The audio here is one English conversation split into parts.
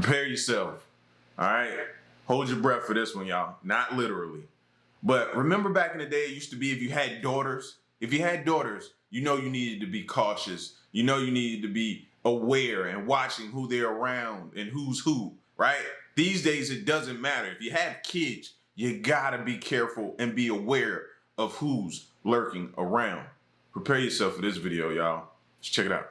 prepare yourself. All right? Hold your breath for this one, y'all. Not literally. But remember back in the day, it used to be if you had daughters, you know you needed to be cautious. You know you needed to be aware and watching who they're around and who's who, right? These days, it doesn't matter. If you have kids, you gotta be careful and be aware of who's lurking around. Prepare yourself for this video, y'all. Let's check it out.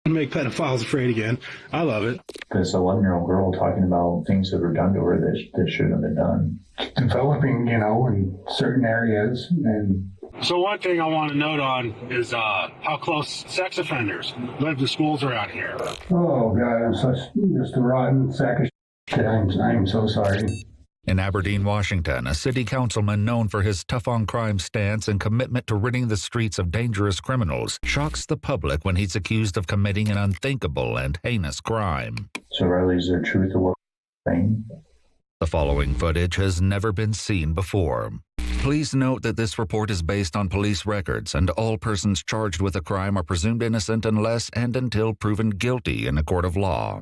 Make pedophiles afraid again. I love it. This 11-year-old girl talking about things that were done to her that shouldn't have been done. Developing, in certain areas. And So one thing I want to note on is how close sex offenders live to schools around here. oh God, I'm just a rotten sack of shit. I'm so sorry. In Aberdeen, Washington, a city councilman known for his tough-on-crime stance and commitment to ridding the streets of dangerous criminals shocks the public when he's accused of committing an unthinkable and heinous crime. So Riley, is there truth to what thing? The following footage has never been seen before. Please note that this report is based on police records, and all persons charged with a crime are presumed innocent unless and until proven guilty in a court of law.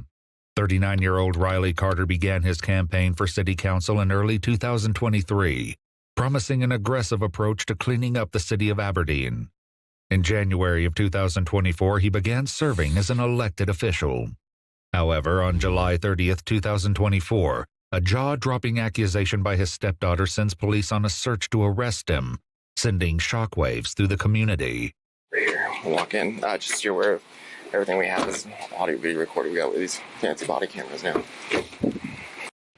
39-year-old Riley Carter began his campaign for city council in early 2023, promising an aggressive approach to cleaning up the city of Aberdeen. In January of 2024, he began serving as an elected official. However, on July 30th, 2024, a jaw-dropping accusation by his stepdaughter sends police on a search to arrest him, sending shockwaves through the community. Right here, we'll walk in. Just so you're aware of everything we have is audio video recorded. We got with these fancy body cameras now.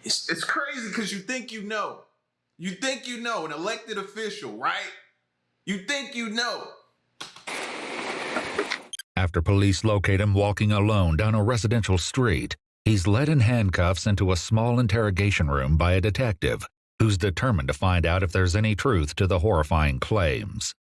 It's crazy because you think you know. You think you know, an elected official, right? You think you know. After police locate him walking alone down a residential street, he's led in handcuffs into a small interrogation room by a detective who's determined to find out if there's any truth to the horrifying claims.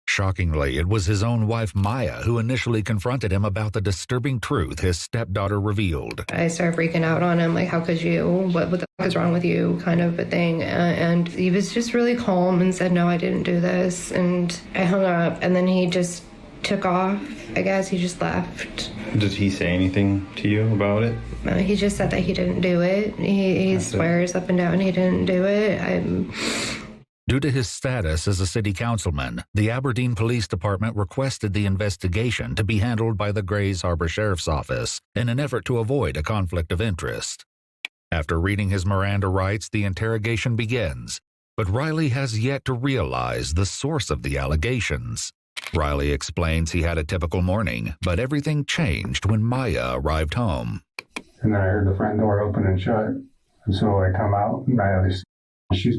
Shockingly, it was his own wife, Maya, who initially confronted him about the disturbing truth his stepdaughter revealed. I started freaking out on him, like, how could you? What the fuck is wrong with you? Kind of a thing. And he was just really calm and said, no, I didn't do this. And I hung up, and then he just took off. I guess he just left. Did he say anything to you about it? He just said that he didn't do it. He swears up and down he didn't do it. Due to his status as a city councilman, the Aberdeen Police Department requested the investigation to be handled by the Grays Harbor Sheriff's Office in an effort to avoid a conflict of interest. After reading his Miranda rights, the interrogation begins, but Riley has yet to realize the source of the allegations. Riley explains he had a typical morning, but everything changed when Maya arrived home. And then I heard the front door open and shut. And so I come out and she's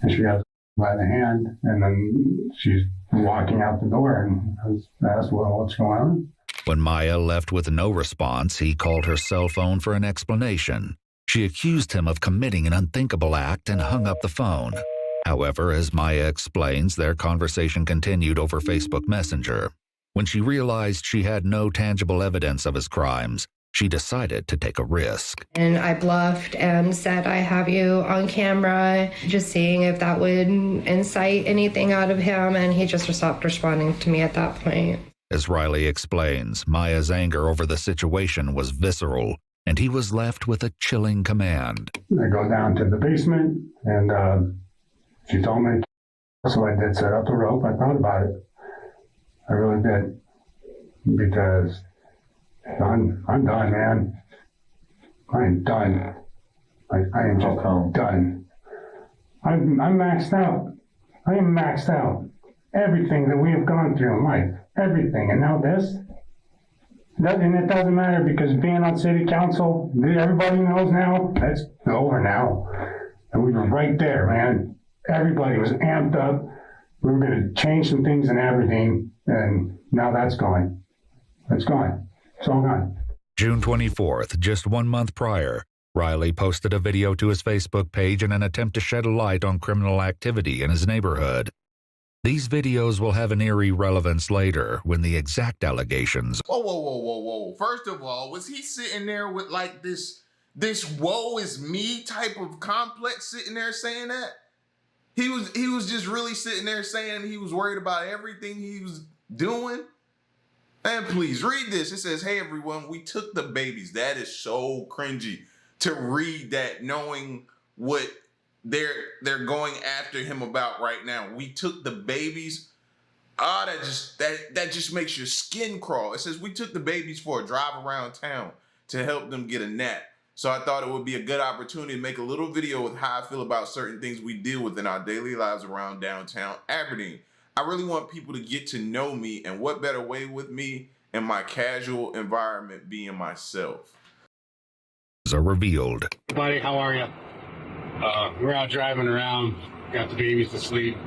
and she got by the hand, and then she's walking out the door, and I asked, well, what's going on? When Maya left with no response, he called her cell phone for an explanation. She accused him of committing an unthinkable act and hung up the phone. However, as Maya explains, their conversation continued over Facebook Messenger. When she realized she had no tangible evidence of his crimes, she decided to take a risk. And I bluffed and said, I have you on camera, just seeing if that would incite anything out of him, and he just stopped responding to me at that point. As Riley explains, Maya's anger over the situation was visceral, and he was left with a chilling command. I go down to the basement, and she told me, so I did set up the rope. I thought about it. I really did. Because I'm done, man. I'm done. I am just done. I'm maxed out. I am maxed out. Everything that we have gone through in life, everything, and now this. And it doesn't matter because being on city council, everybody knows now, that's over now. And we were right there, man. Everybody was amped up. We were going to change some things in Aberdeen, and now that's gone. It's gone. It's all gone. June 24th, just 1 month prior, Riley posted a video to his Facebook page in an attempt to shed a light on criminal activity in his neighborhood. These videos will have an eerie relevance later when the exact allegations. Whoa. First of all, was he sitting there with like this woe is me type of complex sitting there saying that? He was just really sitting there saying he was worried about everything he was doing. And please read this. It says, "Hey everyone, we took the babies." That is so cringy to read that, knowing what they're going after him about right now. We took the babies. Ah, that just makes your skin crawl. It says we took the babies for a drive around town to help them get a nap. So I thought it would be a good opportunity to make a little video with how I feel about certain things we deal with in our daily lives around downtown Aberdeen. I really want people to get to know me, and what better way with me in my casual environment being myself. Are revealed. Buddy, how are you? We're out driving around, got the babies to sleep.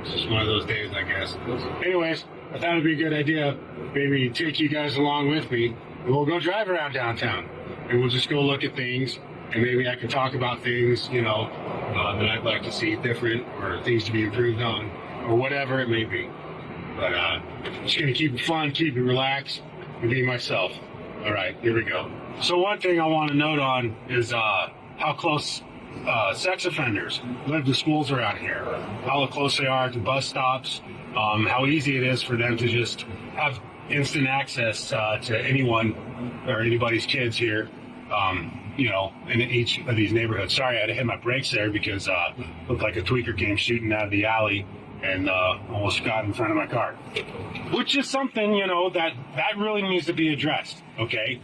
It's just one of those days, I guess. Anyways, I thought it'd be a good idea, maybe take you guys along with me, and we'll go drive around downtown, and we'll just go look at things, and maybe I can talk about things, that I'd like to see different, or things to be improved on, or whatever it may be. But just gonna keep it fun, keep it relaxed, and be myself. All right, here we go. So one thing I want to note on is how close sex offenders live to schools around here, how close they are to bus stops, how easy it is for them to just have instant access to anyone or anybody's kids here, in each of these neighborhoods. Sorry, I had to hit my brakes there because it looked like a tweaker came shooting out of the alley and almost got in front of my car. Which is something, that really needs to be addressed, okay?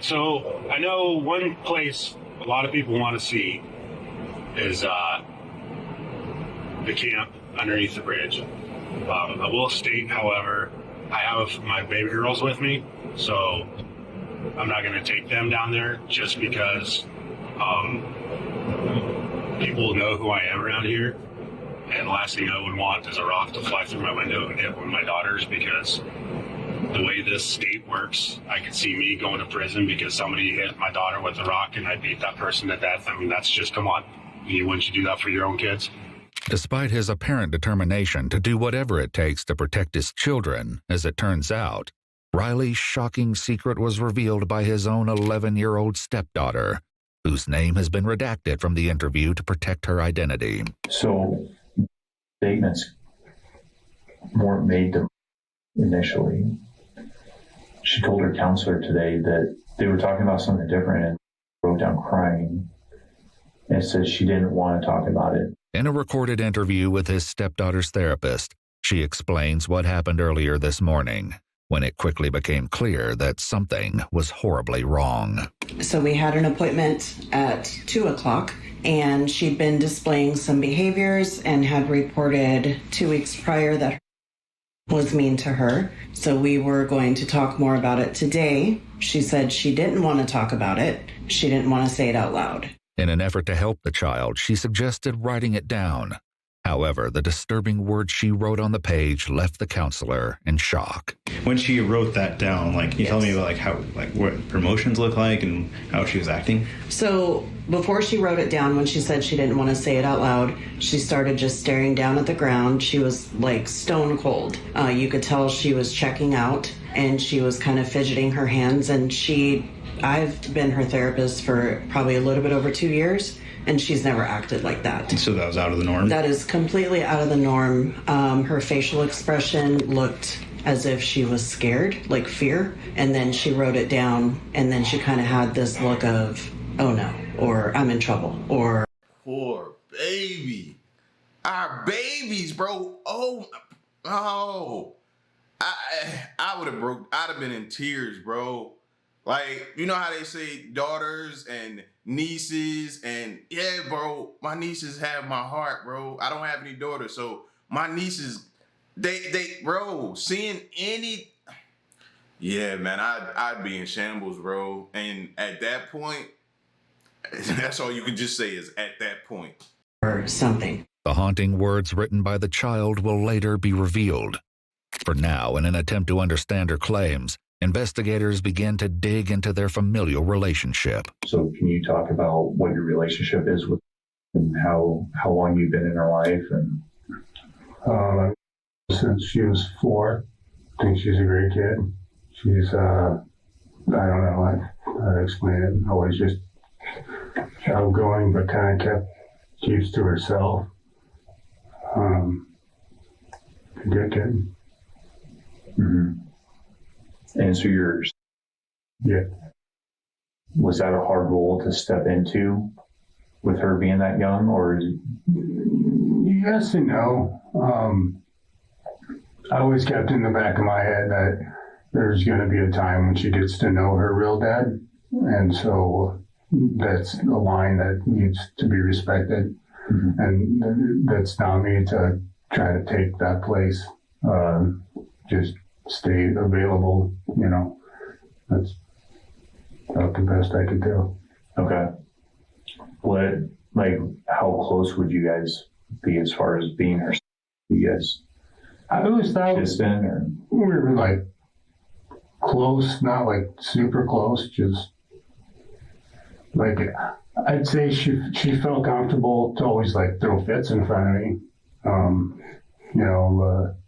So I know one place a lot of people want to see is the camp underneath the bridge. I will state, however, I have my baby girls with me, so I'm not going to take them down there just because people know who I am around here. And the last thing I would want is a rock to fly through my window and hit one of my daughters, because the way this state works, I could see me going to prison because somebody hit my daughter with a rock and I beat that person to death. I mean, that's just, come on. Wouldn't you do that for your own kids? Despite his apparent determination to do whatever it takes to protect his children, as it turns out, Riley's shocking secret was revealed by his own 11-year-old stepdaughter, whose name has been redacted from the interview to protect her identity. So statements weren't made to initially. She told her counselor today that they were talking about something different and broke down crying and said she didn't want to talk about it. In a recorded interview with his stepdaughter's therapist, she explains what happened earlier this morning, when it quickly became clear that something was horribly wrong. So we had an appointment at 2 o'clock, and she'd been displaying some behaviors and had reported 2 weeks prior that was mean to her. So we were going to talk more about it today. She said she didn't want to talk about it. She didn't want to say it out loud. In an effort to help the child, she suggested writing it down. However, the disturbing words she wrote on the page left the counselor in shock. When she wrote that down, can you tell me about what her emotions look like and how she was acting? So before she wrote it down, when she said she didn't want to say it out loud, she started just staring down at the ground. She was stone cold. You could tell she was checking out, and she was kind of fidgeting her hands. And I've been her therapist for probably a little bit over 2 years, and she's never acted like that. So that was out of the norm? That is completely out of the norm. Her facial expression looked as if she was scared, like fear, and then she wrote it down, and then she kind of had this look of, oh no, or I'm in trouble, or... Poor baby. Our babies, bro. Oh. I would have I'd have been in tears, bro. You know how they say daughters and nieces, and yeah, bro, my nieces have my heart, bro. I don't have any daughters, so my nieces, bro, seeing any, yeah, man, I'd be in shambles, bro. And at that point, that's all you can just say is at that point. Or something. The haunting words written by the child will later be revealed. For now, in an attempt to understand her claims, investigators begin to dig into their familial relationship. So can you talk about what your relationship is with and how long you've been in her life? And since she was 4, I think she's a great kid. She's, I don't know how to explain it. Always just outgoing, but kind of keeps to herself. A good kid. Mm-hmm. And so Yeah. was that a hard role to step into with her being that young, or is it? Yes and no. I always kept in the back of my head that there's going to be a time when she gets to know her real dad. And so that's a line that needs to be respected. Mm-hmm. And that's not me to try to take that place. Just stay available, you know. That's about the best I could do. Okay. How close would you guys be as far as being her? You guys? I always thought we were like close, not like super close, just like I'd say she felt comfortable to always like throw fits in front of me.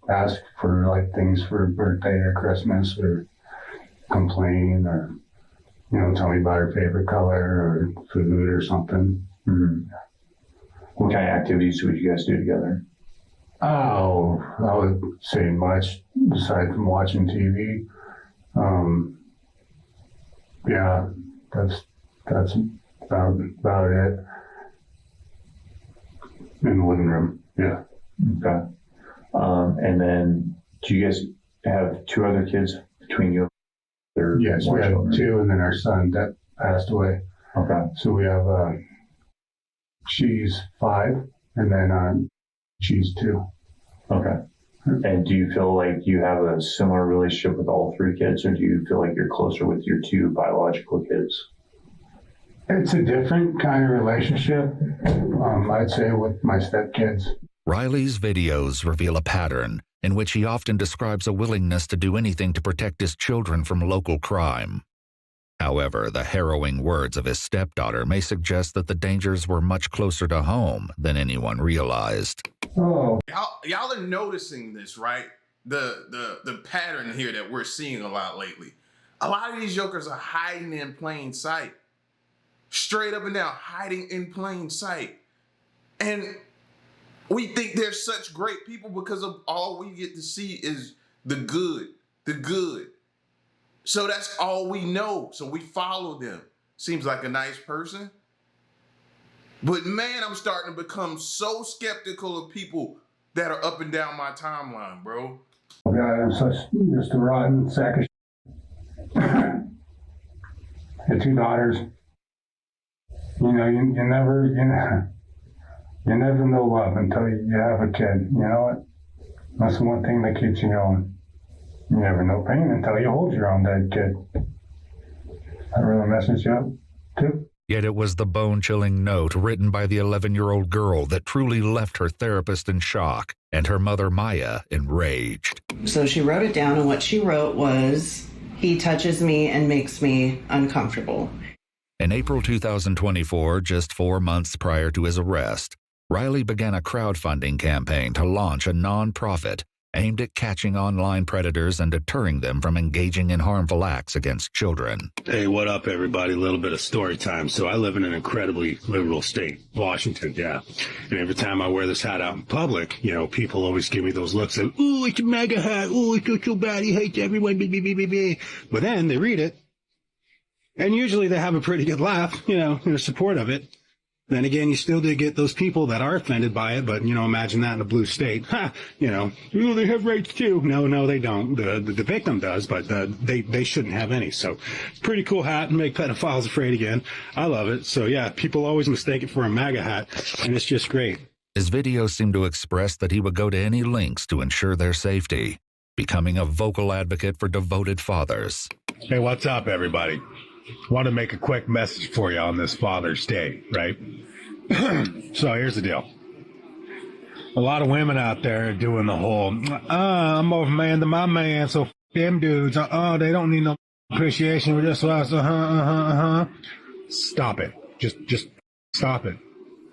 Ask for like things for birthday or Christmas, or complain, or tell me about her favorite color or food or something. Mm-hmm. What kind of activities would you guys do together? Oh, I would say much aside from watching TV. Yeah, that's about it. In the living room, yeah. Okay. And then, do you guys have two other kids between you? Yes, we have two, and then our son that passed away. Okay. So we have she's 5, and then she's 2. Okay. And do you feel like you have a similar relationship with all 3 kids, or do you feel like you're closer with your 2 biological kids? It's a different kind of relationship, I'd say, with my stepkids. Riley's videos reveal a pattern in which he often describes a willingness to do anything to protect his children from local crime. However, the harrowing words of his stepdaughter may suggest that the dangers were much closer to home than anyone realized. Oh. Y'all are noticing this, right? The pattern here that we're seeing a lot lately. A lot of these jokers are hiding in plain sight. Straight up and down, hiding in plain sight. And we think they're such great people because of all we get to see is the good. So that's all we know. So we follow them. Seems like a nice person. But man, I'm starting to become so skeptical of people that are up and down my timeline, bro. God, I'm just a rotten sack of shit. Had 2 daughters. You never know love until you have a kid. You know what? That's the one thing that keeps you going. You never know pain until you hold your own dead kid. That really messes you up, too. Yet it was the bone-chilling note written by the 11-year-old girl that truly left her therapist in shock and her mother, Maya, enraged. So she wrote it down, and what she wrote was, "He touches me and makes me uncomfortable." In April 2024, just 4 months prior to his arrest, Riley began a crowdfunding campaign to launch a nonprofit aimed at catching online predators and deterring them from engaging in harmful acts against children. Hey, what up, everybody? A little bit of story time. So I live in an incredibly liberal state, Washington, yeah. And every time I wear this hat out in public, people always give me those looks of, ooh, it's a MAGA hat. Ooh, it's so bad. He hates everyone. But then they read it, and usually they have a pretty good laugh, in support of it. Then again, you still do get those people that are offended by it, but, imagine that in a blue state. They have rights too. No, they don't. The victim does, but they shouldn't have any. So, pretty cool hat, and make pedophiles afraid again. I love it. So, yeah, people always mistake it for a MAGA hat, and it's just great. His videos seem to express that he would go to any lengths to ensure their safety, becoming a vocal advocate for devoted fathers. Hey, what's up, everybody? Want to make a quick message for you on this Father's Day, right? So here's the deal. A lot of women out there are doing the whole, I'm more of a man than my man, so them dudes, they don't need no appreciation. We're just us, Stop it. Just stop it.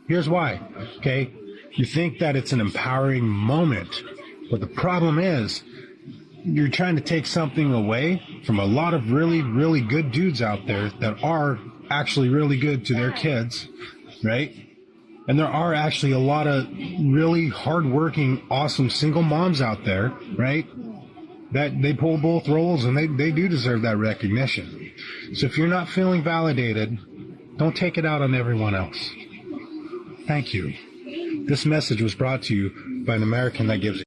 Here's why, okay? You think that it's an empowering moment, but the problem is, you're trying to take something away from a lot of really, really good dudes out there that are actually really good to their kids, right? And there are actually a lot of really hardworking, awesome single moms out there, right? that they pull both roles, and they do deserve that recognition. So if you're not feeling validated, don't take it out on everyone else. Thank you. This message was brought to you by an American that gives a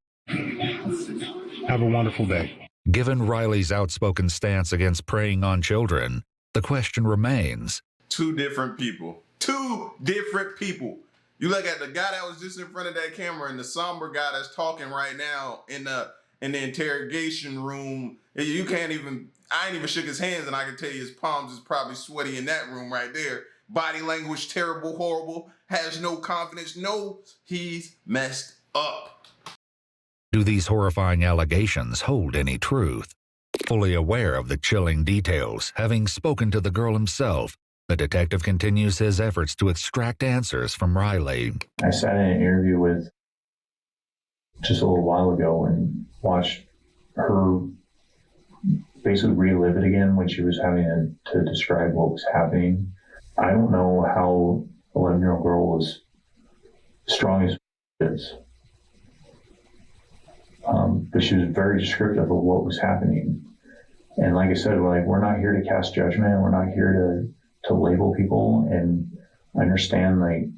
Have a wonderful day. Given Riley's outspoken stance against preying on children, the question remains. Two different people. Two different people. You look at the guy that was just in front of that camera and the somber guy that's talking right now in the interrogation room. You can't even, I ain't even shook his hands, and I can tell you his palms is probably sweaty in that room right there. Body language, terrible, horrible, has no confidence. No, he's messed up. Do these horrifying allegations hold any truth? Fully aware of the chilling details, having spoken to the girl himself, the detective continues his efforts to extract answers from Riley. I sat in an interview with just a little while ago and watched her basically relive it again when she was having to describe what was happening. I don't know how an 11-year-old girl was strong as she is. But she was very descriptive of what was happening. And like I said, like, we're not here to cast judgment. We're not here to label people. And I understand, like,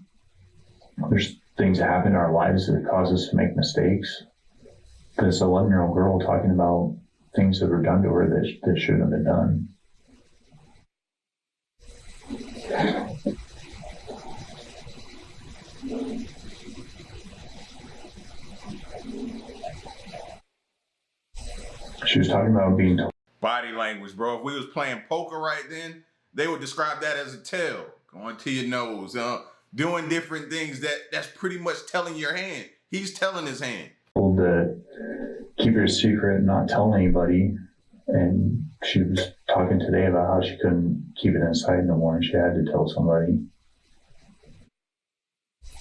there's things that happen in our lives that cause us to make mistakes. But this 11-year-old girl talking about things that were done to her that shouldn't have been done. She was talking about being told. Body language, bro. If we was playing poker right then, they would describe that as a tell. Going to your nose, doing different things that's pretty much telling your hand. He's telling his hand. Told to keep it a secret, not tell anybody. And she was talking today about how she couldn't keep it inside no more and she had to tell somebody.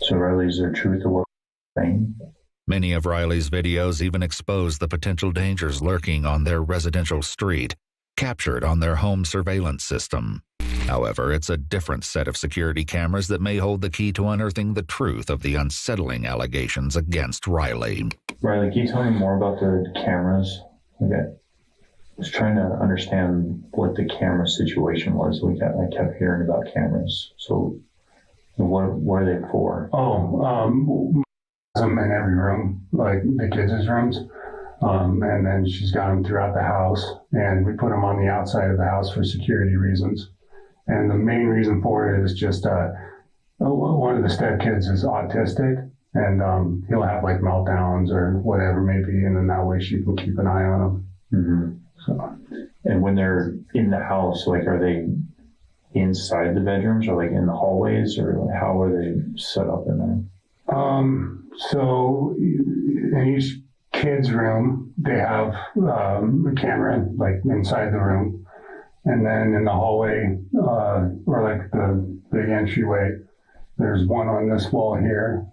So Riley, is there truth to what we're saying? Many of Riley's videos even expose the potential dangers lurking on their residential street, captured on their home surveillance system. However, it's a different set of security cameras that may hold the key to unearthing the truth of the unsettling allegations against Riley. Riley, can you tell me more about the cameras? Okay. I was trying to understand what the camera situation was. I kept hearing about cameras. So what are they for? Them in every room, like the kids' rooms. And then she's got them throughout the house. And we put them on the outside of the house for security reasons. And the main reason for it is just one of the stepkids is autistic. And he'll have like meltdowns or whatever maybe. And then that way she can keep an eye on him. Mm-hmm. So, and when they're in the house, like, are they inside the bedrooms or like in the hallways, or how are they set up in there? So in each kid's room, they have a camera like inside the room. And then in the hallway, or like the big entryway, there's one on this wall here.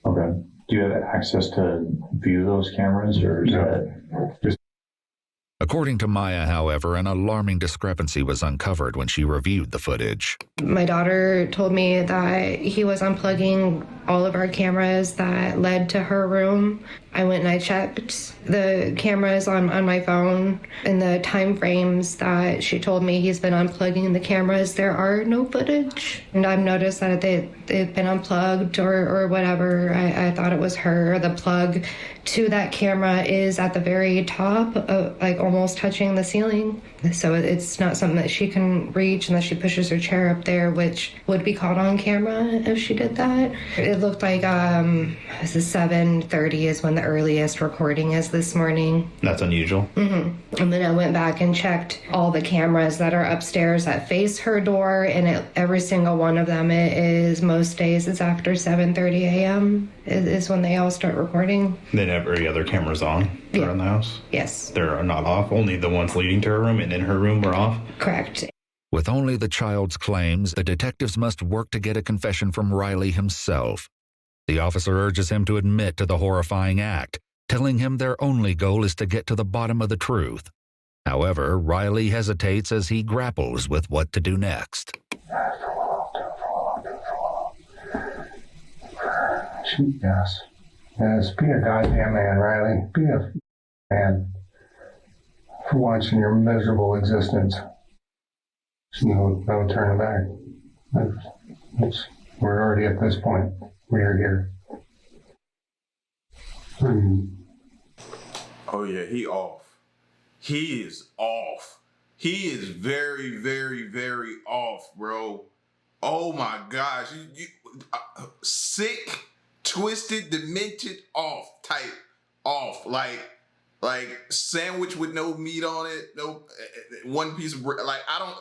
Okay. Do you have access to view those cameras, or is that just... According to Maya, however, an alarming discrepancy was uncovered when she reviewed the footage. My daughter told me that he was unplugging all of our cameras that led to her room. I went and I checked the cameras on my phone, and the time frames that she told me he's been unplugging the cameras, there are no footage. And I've noticed that they've been unplugged or whatever. I thought it was her. The plug to that camera is at the very top, like almost touching the ceiling. So it's not something that she can reach unless she pushes her chair up there, which would be caught on camera if she did that. It looked like this is 7:30 is when the earliest recording is this morning. That's unusual. Mm-hmm. And then I went back and checked all the cameras that are upstairs that face her door, and every single one of them is most days it's after 7:30 a.m. is when they all start recording. Then every other camera's on around the house? Yes. They're not off? Only the ones leading to her room and in her room were off? Correct. With only the child's claims, the detectives must work to get a confession from Riley himself. The officer urges him to admit to the horrifying act, telling him their only goal is to get to the bottom of the truth. However, Riley hesitates as he grapples with what to do next. Yes. Yes, be a goddamn man, Riley. Be a and for once in your miserable existence, no turning back. We're already at this point. We are here. Oh yeah, he off. He is off. He is very, very, very off, bro. Oh my gosh, sick, twisted, demented, off, like sandwich with no meat on it, no one piece of bread. Like I don't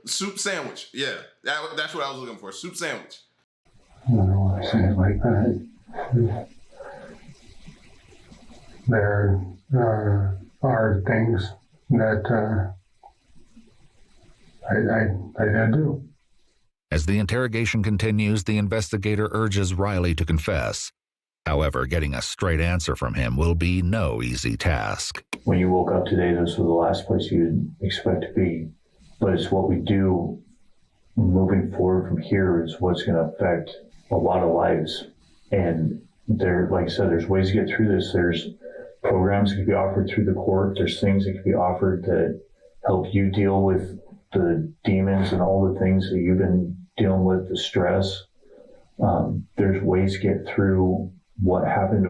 soup sandwich. Yeah, that's what I was looking for. Soup sandwich. I don't want to say it like that. There are things that I did do. As the interrogation continues, the investigator urges Riley to confess. However, getting a straight answer from him will be no easy task. When you woke up today, this was the last place you'd expect to be. But it's what we do moving forward from here is what's going to affect a lot of lives. And there, like I said, there's ways to get through this. There's programs that can be offered through the court. There's things that can be offered that help you deal with the demons and all the things that you've been dealing with, the stress. There's ways to get through what happened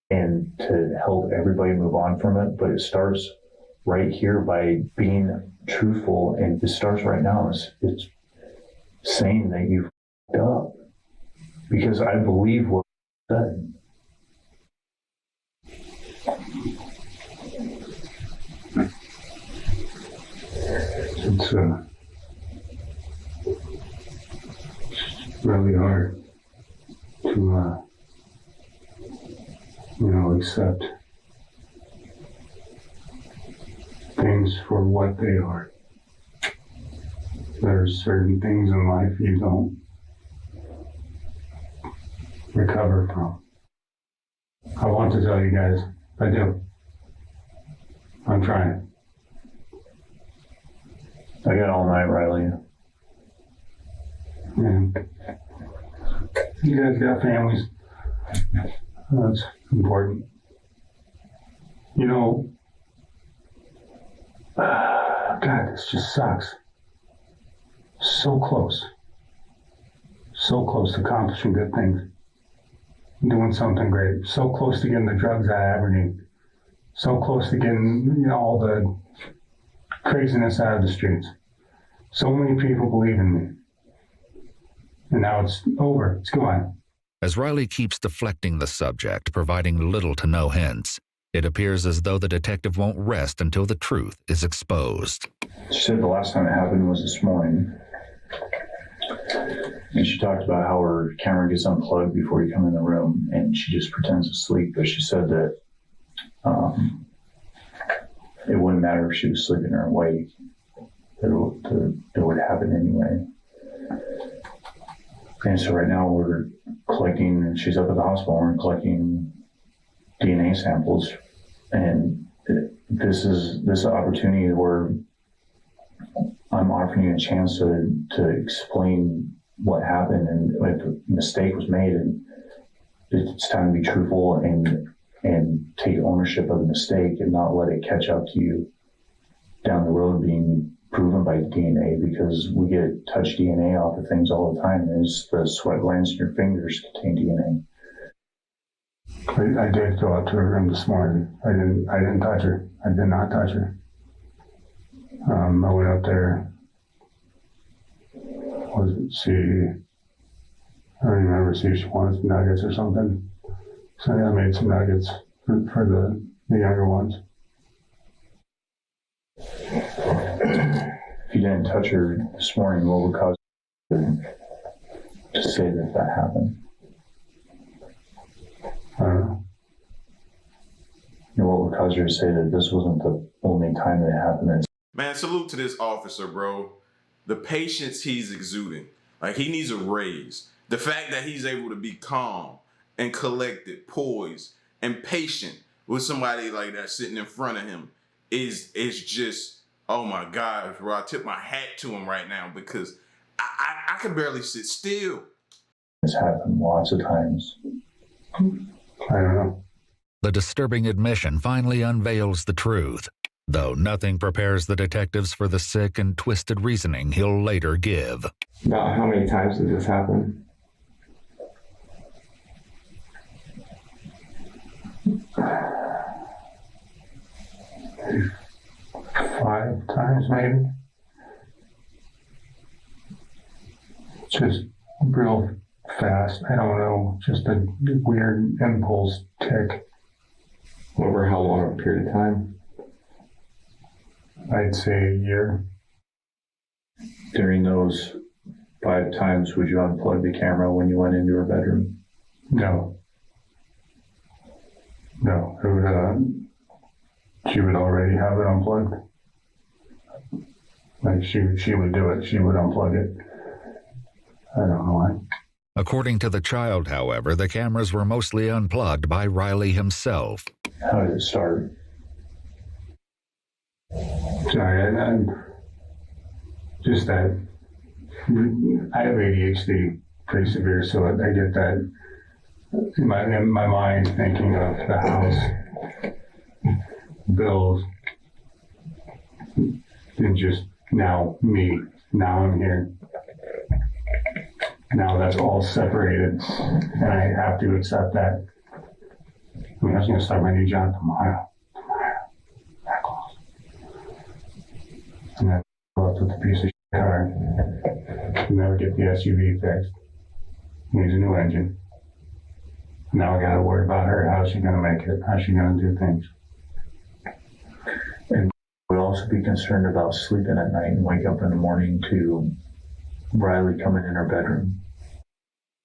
and to help everybody move on from it. But it starts right here by being truthful. And it starts right now. It's saying that you f***ed up. Because I believe what you said. It's really hard to, accept things for what they are. There's certain things in life you don't recover from. I want to tell you guys, I do. I'm trying. I got all night, Riley. And you guys got families. That's important. God, this just sucks. So close. So close to accomplishing good things. Doing something great. So close to getting the drugs out of Aberdeen. So close to getting, all the craziness out of the streets. So many people believe in me. And now it's over. It's gone. As Riley keeps deflecting the subject, providing little to no hints, it appears as though the detective won't rest until the truth is exposed. She said the last time it happened was this morning. And she talked about how her camera gets unplugged before you come in the room, and she just pretends to sleep. But she said that it wouldn't matter if she was sleeping or awake. It would happen anyway. And so right now we're collecting, she's up at the hospital, we're collecting DNA samples. And this is an opportunity where I'm offering you a chance to explain what happened and if a mistake was made. And it's time to be truthful and take ownership of the mistake and not let it catch up to you down the road being proven by DNA, because we get touch DNA off of things all the time. And it's the sweat glands in your fingers contain DNA. I did go out to her room this morning. I didn't touch her. I did not touch her. I went up there. I don't remember, see if she wanted some nuggets or something. So I made some nuggets for the younger ones. If you didn't touch her this morning, what would cause you to say that happened? I don't know. And what would cause her to say that this wasn't the only time that it happened? Man, salute to this officer, bro. The patience he's exuding. Like, he needs a raise. The fact that he's able to be calm and collected, poised, and patient with somebody like that sitting in front of him is just, oh my God, bro. I tip my hat to him right now because I can barely sit still. It's happened lots of times. I don't know. The disturbing admission finally unveils the truth, though nothing prepares the detectives for the sick and twisted reasoning he'll later give. About how many times did this happen? Five times maybe. Just real fast. I don't know, just a weird impulse tick. Over how long a period of time? I'd say a year. During those 5 times, would you unplug the camera when you went into her bedroom? No. No, it would, she would already have it unplugged. Like she would do it. She would unplug it. I don't know why. According to the child, however, the cameras were mostly unplugged by Riley himself. How did it start? Sorry, I'm just that I have ADHD pretty severe, so I get that in my mind thinking of the house, bills, and just now me. Now I'm here. Now that's all separated, and I have to accept that. I mean, I was going to start my new job tomorrow. That close. And then go up with a piece of shit car. Never get the SUV fixed. Needs a new engine. Now I got to worry about her. How's she going to make it? How's she going to do things? And we'll also be concerned about sleeping at night and wake up in the morning to Riley coming in her bedroom.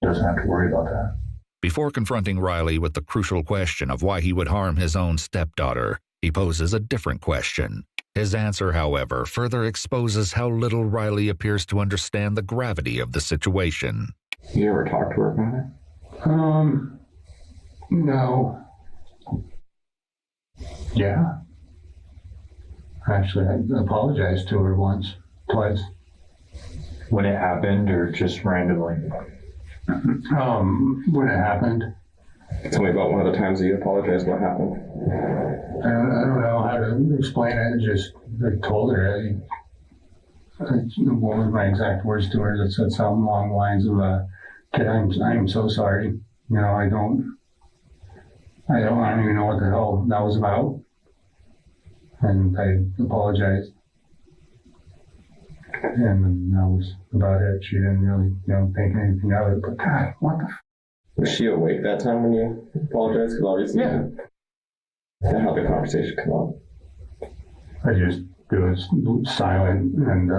Doesn't have to worry about that. Before confronting Riley with the crucial question of why he would harm his own stepdaughter, he poses a different question. His answer, however, further exposes how little Riley appears to understand the gravity of the situation. You ever talk to her about it? No. Yeah. Actually, I apologized to her twice. When it happened or just randomly? When it happened. Tell me about one of the times that you apologized. What happened? I don't know how to explain it. Just I told her. What was my exact words to her? That said something along the lines of, "Kid, I am so sorry. You know, I don't even know what the hell that was about." And I apologized. And that was about it. She didn't really, think anything of it. But God, what the? Was she awake that time when you apologized? Because obviously, Yeah. How the conversation come up. It was silent and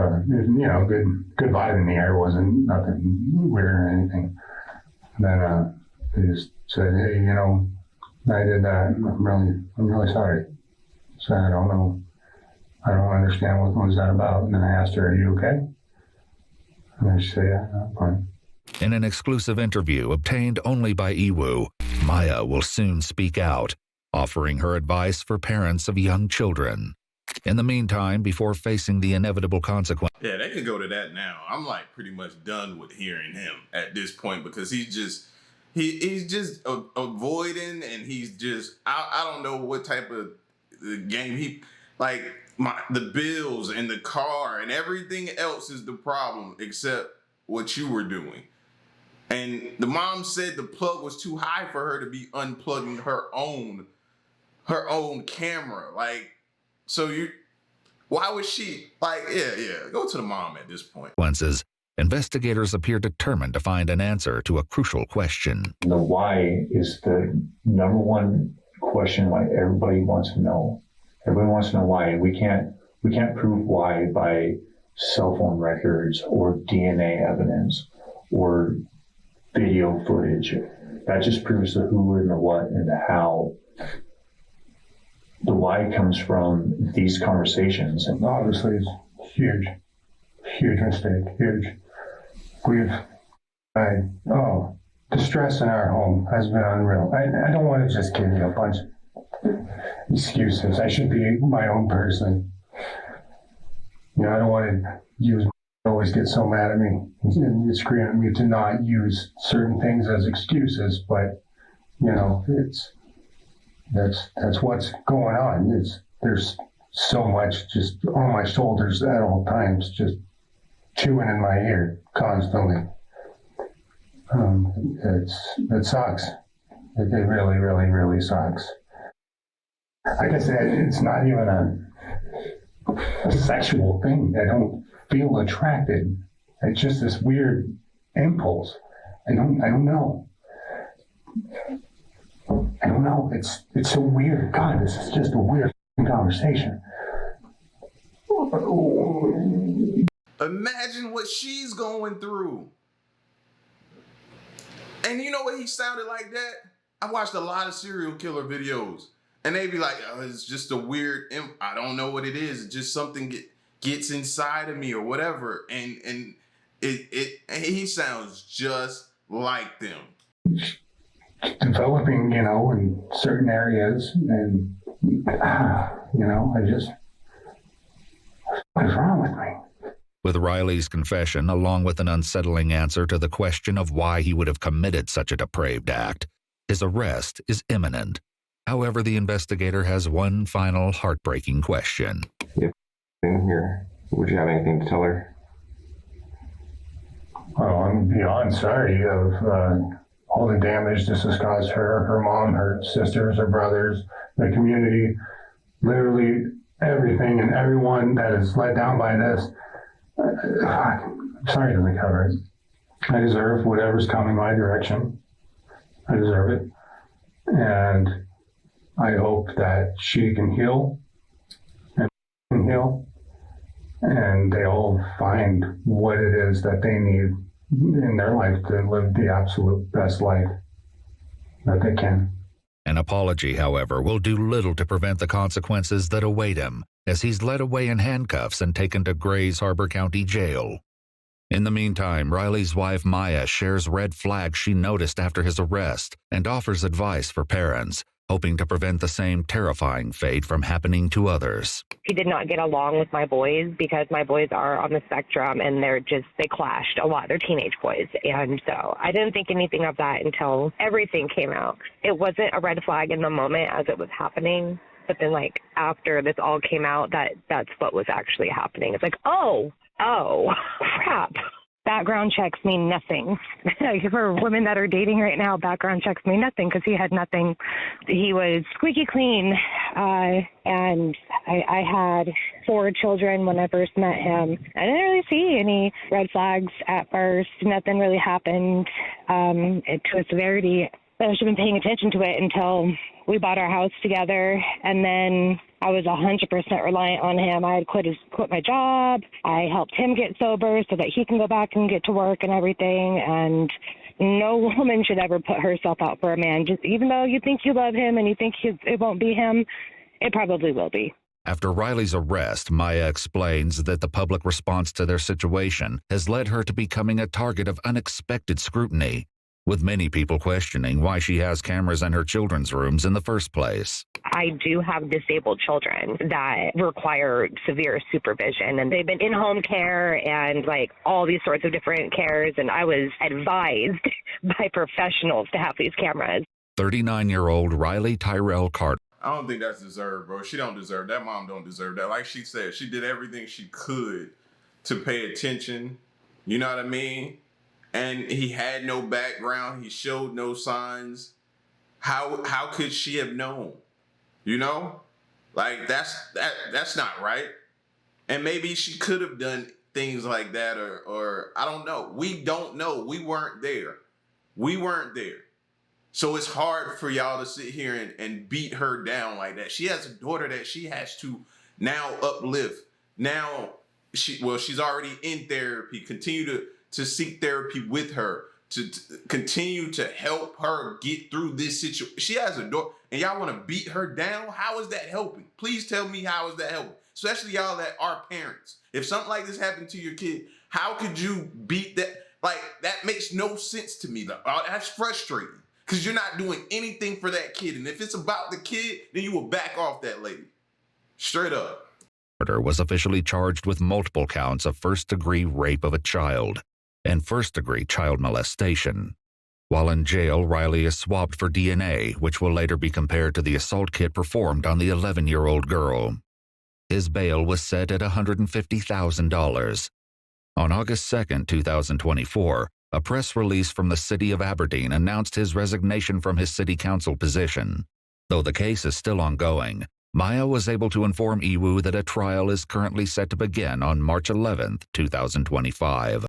good vibe in the air. Wasn't nothing weird or anything. Then they just said, "Hey, I did that. I'm really sorry." So I don't know. I don't understand what was that about. And then I asked her, "Are you okay?" And then she said, "Yeah, I'm fine." In an exclusive interview obtained only by Iwu, Maya will soon speak out, offering her advice for parents of young children. In the meantime, before facing the inevitable consequence... Yeah, they could go to that now. I'm like pretty much done with hearing him at this point because he's just avoiding and he's just, I don't know what type of game he, like the bills and the car and everything else is the problem except what you were doing. And the mom said the plug was too high for her to be unplugging her own camera. Like, so why was she like, yeah, go to the mom at this point. Investigators appear determined to find an answer to a crucial question. The why is the number one question why everybody wants to know. Everybody wants to know why. We can't prove why by cell phone records or DNA evidence or video footage. That just proves the who and the what and the how. The why comes from these conversations. And Obviously, it's huge mistake, huge. The stress in our home has been unreal. I don't want to just give you a bunch of excuses. I should be my own person. I don't want to always get so mad at me and scream at me to not use certain things as excuses, but it's That's what's going on. There's so much just on my shoulders at all times, just chewing in my ear constantly. It sucks. It really, really, really sucks. Like I said, it's not even a sexual thing. I don't feel attracted. It's just this weird impulse. I don't know. I don't know. It's so weird. God, this is just a weird conversation. Imagine what she's going through. And you know what he sounded like that? I watched a lot of serial killer videos. And they be like, oh, it's just a weird, I don't know what it is. It's just something gets inside of me or whatever. And he sounds just like them. Developing, in certain areas, and what is wrong with me? With Riley's confession, along with an unsettling answer to the question of why he would have committed such a depraved act, his arrest is imminent. However, the investigator has one final heartbreaking question. Yep. Here, would you have anything to tell her? Well, I'm beyond sorry of all the damage this has caused her, her mom, her sisters, her brothers, the community, literally everything and everyone that is let down by this. I'm sorry to recover it. I deserve whatever's coming my direction. I deserve it. And I hope that she can heal and heal, and they all find what it is that they need in their life to live the absolute best life that they can. An apology, however, will do little to prevent the consequences that await him, as he's led away in handcuffs and taken to Grays Harbor County Jail. In the meantime, Riley's wife Maya shares red flags she noticed after his arrest and offers advice for parents, hoping to prevent the same terrifying fate from happening to others. He did not get along with my boys because my boys are on the spectrum and they clashed a lot. They're teenage boys. And so I didn't think anything of that until everything came out. It wasn't a red flag in the moment as it was happening. But then after this all came out, that's what was actually happening. It's oh, crap. Background checks mean nothing. For women that are dating right now, background checks mean nothing because he had nothing. He was squeaky clean. And I had 4 children when I first met him. I didn't really see any red flags at first. Nothing really happened to a severity. I should have been paying attention to it until we bought our house together, and then I was 100% reliant on him. I had quit my job. I helped him get sober so that he can go back and get to work and everything. And no woman should ever put herself out for a man. Just even though you think you love him and you think it won't be him, it probably will be. After Riley's arrest, Maya explains that the public response to their situation has led her to becoming a target of unexpected scrutiny, with many people questioning why she has cameras in her children's rooms in the first place. I do have disabled children that require severe supervision, and they've been in home care and all these sorts of different cares, and I was advised by professionals to have these cameras. 39-year-old Riley Tyrell Carter. I don't think that's deserved, bro. She don't deserve that. Mom don't deserve that. Like she said, she did everything she could to pay attention. You know what I mean? And he had no background. He showed no signs. How could she have known? You know? That's not right. And maybe she could have done things like that or I don't know. We don't know. We weren't there. So it's hard for y'all to sit here and beat her down like that. She has a daughter that she has to now uplift. Now she's already in therapy. Continue to seek therapy with her, to continue to help her get through this situation. She has a daughter, and y'all want to beat her down? How is that helping? Please tell me, how is that helping? Especially y'all that are parents. If something like this happened to your kid, how could you beat that? That makes no sense to me. That's frustrating because you're not doing anything for that kid. And if it's about the kid, then you will back off that lady. Straight up. Carter was officially charged with multiple counts of first-degree rape of a child and first-degree child molestation. While in jail, Riley is swabbed for DNA, which will later be compared to the assault kit performed on the 11-year-old girl. His bail was set at $150,000. On August 2, 2024, a press release from the city of Aberdeen announced his resignation from his city council position. Though the case is still ongoing, Maya was able to inform Iwu that a trial is currently set to begin on March 11, 2025.